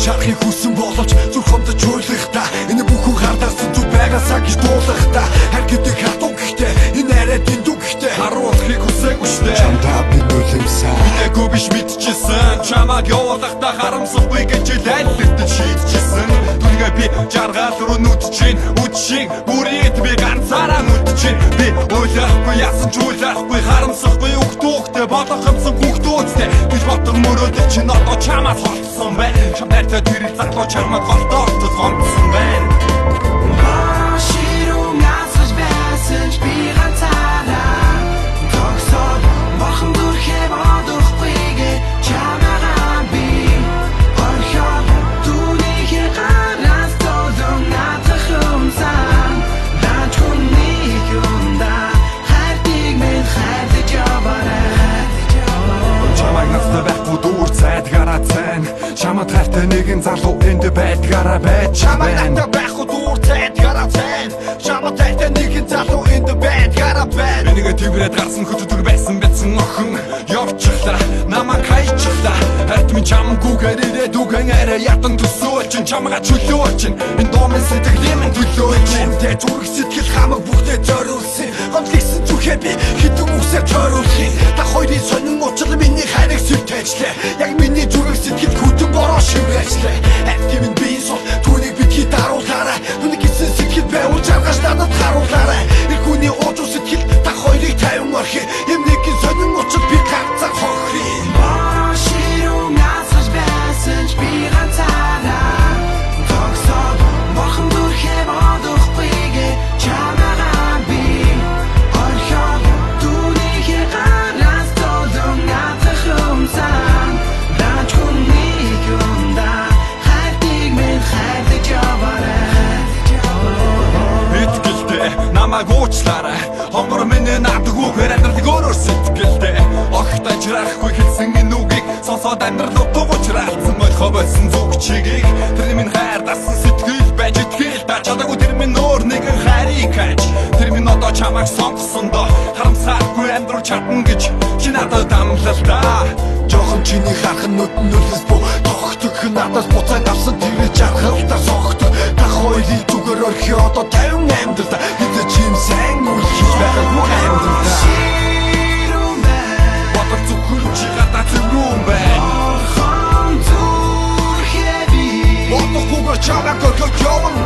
Шарахыг хүсэн боловч зүрх хомдож хуйлах та. Энэ бүхэн хардаарсан зүг байгаасаа гэж дуулах та. Хар гэдэг хатуу гэхдээ энэ арай дэндүү гэхдээ харуулахыг хүсээгүй штэ. Чамдаа би нүлэмсэн бидээгүй биш мэдчихсэн. Чамаг явуулахдаа харамсахгүй гэж айлтад шийдчихсэн. Түнгээ би жаргал руу нүдчин үдшиг бүрийд би ганцаараа нүдчин. Би ойлахгүй яасан ч ойлахгүй харамсахгүй өгтөөхтэй болох юмсан хүүхдүүдтэй. Түж ботон мөрөөдөж чи нотоо чамаас холцсон байна. Чамдаа тэр залуу чамаг голтоогдсон гомдсон байна. Чамд хайртай нэгэн залуу энд байдгаараа байж байна. Чамд байхгүй дуур цайдгаараа цайн. Чамд хайртай нэгэн залуу энд байдгаараа байна. Энэгээ тврээд гарсан хөтөтөр байсан бэцэн охин явчихлаа. Намайг хайчихлаа. Хайрт минь чамгүйгээр ирээд үгэн арай ятан төсөөч. Чамгаа чөлөөч. Энэ домын сэтгэлийн минь төлөөч. Тэ зүрх сэтгэл хамаг бүгдээ зориулсан. Гомдлогсон зүхээ би хитэн үсээр тойруулах. Та хоёрын сонин уучлал миний хайрыг сүлтээжлээ. Яг миний зүрх сэтгэл хүтэн бороо шиврэжлээ. Активын би сон түүнийг битгий даруулаарай. Түүний гисэн сэтгэл байвал жаргаж надад харуулаарай. Ирхүүний уужуу сэтгэл та хоёрыг тайван орхи. Эмнэгэн сонин уучлал би ганцаар хохри. Башируу насгаж байсан ч би ганцаараа тогсоод бурхан дүрхээ бодохгүйгээ чамаагаа би орхиод түүнийг гараас толон надад хумсан. Намайг уучлаарай. Хонгор миний надад үгээр амьдралыг өөрөөр сэтгэлдээ. Огт ажрахгүй хэлсэн энэ үгийг сонсоод амьдрал утга учраалцсан ойлгоо болсон зүг чигийг. Тэр минь хайр дасан сэтгэл байж итгэл та чадаагүй тэр минь өөр нэгэн хайрыг хайж. Тэр минь одоо чамайг сонгосондоо харамсахгүй амьдрал чадна гэж чи надад амлалтаа. Жохон чиний хархан нүдэн нүлэс бо тогтох надаас буцаад авсан тэр жаргалтай согтох. Та хоёрын зүгээр орхи одоо 58 дэл хэдэ чим сайн үл хийж байгаагүй амьдралаа. Батар зүгэл чи гадаа зүрүүн байна. Орхон зүрхээ би Ботохгүйгээр чамайг орхиод явна